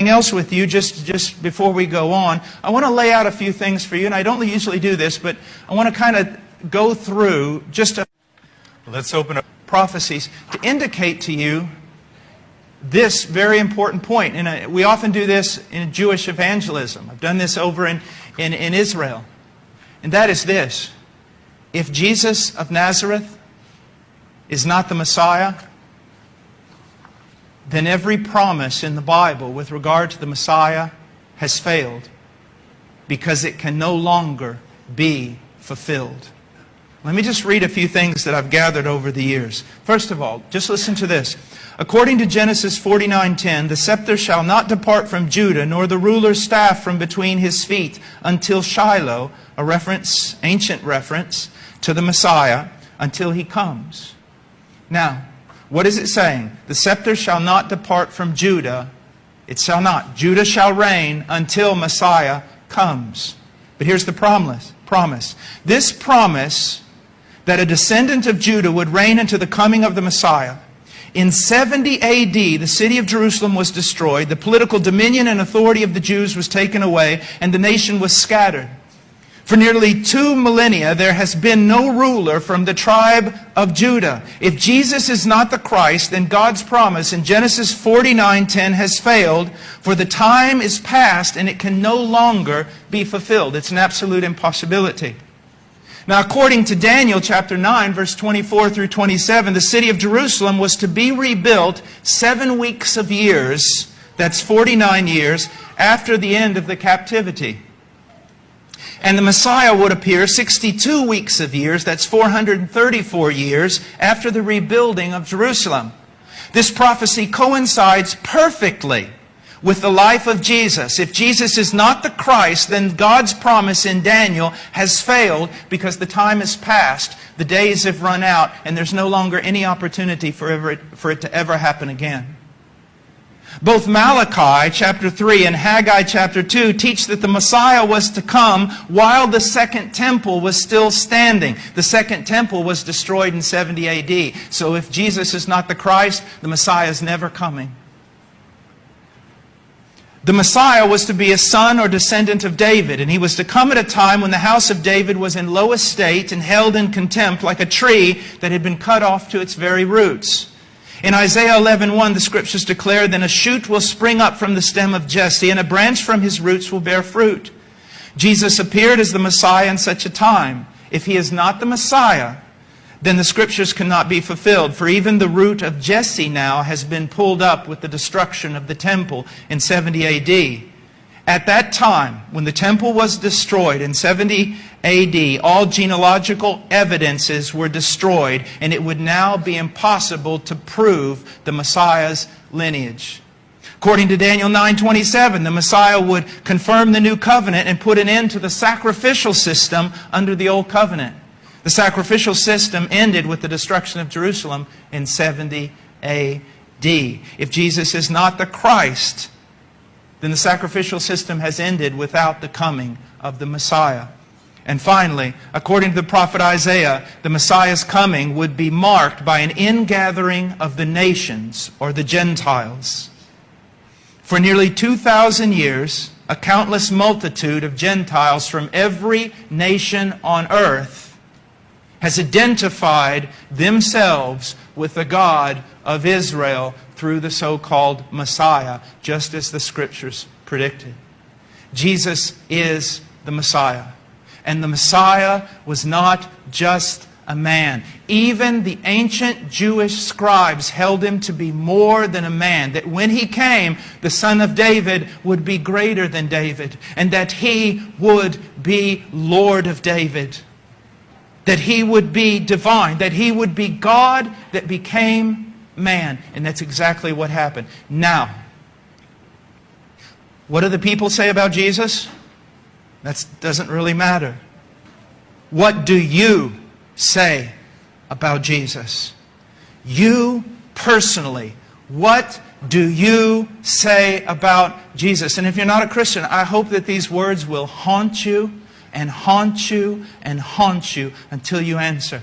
else with you just before we go on. I want to lay out a few things for you, and I don't usually do this, but I want to kind of go through let's open up prophecies to indicate to you this very important point. And we often do this in Jewish evangelism. I've done this over in Israel. And that is this: if Jesus of Nazareth is not the Messiah, then every promise in the Bible with regard to the Messiah has failed, because it can no longer be fulfilled. Let me just read a few things that I've gathered over the years. First of all, just listen to this. According to Genesis 49:10, the scepter shall not depart from Judah, nor the ruler's staff from between his feet, until Shiloh, a reference, ancient reference, to the Messiah, until he comes. Now, what is it saying? The scepter shall not depart from Judah. It shall not. Judah shall reign until Messiah comes. But here's the promise. This promise that a descendant of Judah would reign until the coming of the Messiah. In 70 A.D., the city of Jerusalem was destroyed. The political dominion and authority of the Jews was taken away, and the nation was scattered. For nearly 2 millennia, there has been no ruler from the tribe of Judah. If Jesus is not the Christ, then God's promise in Genesis 49:10 has failed, for the time is past and it can no longer be fulfilled. It's an absolute impossibility. Now, according to Daniel chapter 9, verse 24 through 27, the city of Jerusalem was to be rebuilt 7 weeks of years, that's 49 years, after the end of the captivity. And the Messiah would appear 62 weeks of years, that's 434 years, after the rebuilding of Jerusalem. This prophecy coincides perfectly with the life of Jesus. If Jesus is not the Christ, then God's promise in Daniel has failed, because the time has passed, the days have run out, and there's no longer any opportunity for it to ever happen again. Both Malachi chapter 3 and Haggai chapter 2 teach that the Messiah was to come while the second temple was still standing. The second temple was destroyed in 70 A.D. So if Jesus is not the Christ, the Messiah is never coming. The Messiah was to be a son or descendant of David, and he was to come at a time when the house of David was in low estate and held in contempt, like a tree that had been cut off to its very roots. In Isaiah 11:1, the Scriptures declare, "Then a shoot will spring up from the stem of Jesse, and a branch from his roots will bear fruit." Jesus appeared as the Messiah in such a time. If he is not the Messiah, then the Scriptures cannot be fulfilled. For even the root of Jesse now has been pulled up with the destruction of the temple in 70 A.D. At that time, when the temple was destroyed in 70 A.D., all genealogical evidences were destroyed, and it would now be impossible to prove the Messiah's lineage. According to Daniel 9:27, the Messiah would confirm the new covenant and put an end to the sacrificial system under the old covenant. The sacrificial system ended with the destruction of Jerusalem in 70 A.D. If Jesus is not the Christ, then the sacrificial system has ended without the coming of the Messiah. And finally, according to the prophet Isaiah, the Messiah's coming would be marked by an ingathering of the nations, or the Gentiles. For nearly 2,000 years, a countless multitude of Gentiles from every nation on earth has identified themselves with the God of Israel through the so-called Messiah, just as the Scriptures predicted. Jesus is the Messiah. And the Messiah was not just a man. Even the ancient Jewish scribes held him to be more than a man. That when he came, the son of David would be greater than David. And that he would be Lord of David. That he would be divine. That he would be God that became man. And that's exactly what happened. Now, what do the people say about Jesus? That doesn't really matter. What do you say about Jesus? You personally, what do you say about Jesus? And if you're not a Christian, I hope that these words will haunt you and haunt you and haunt you until you answer.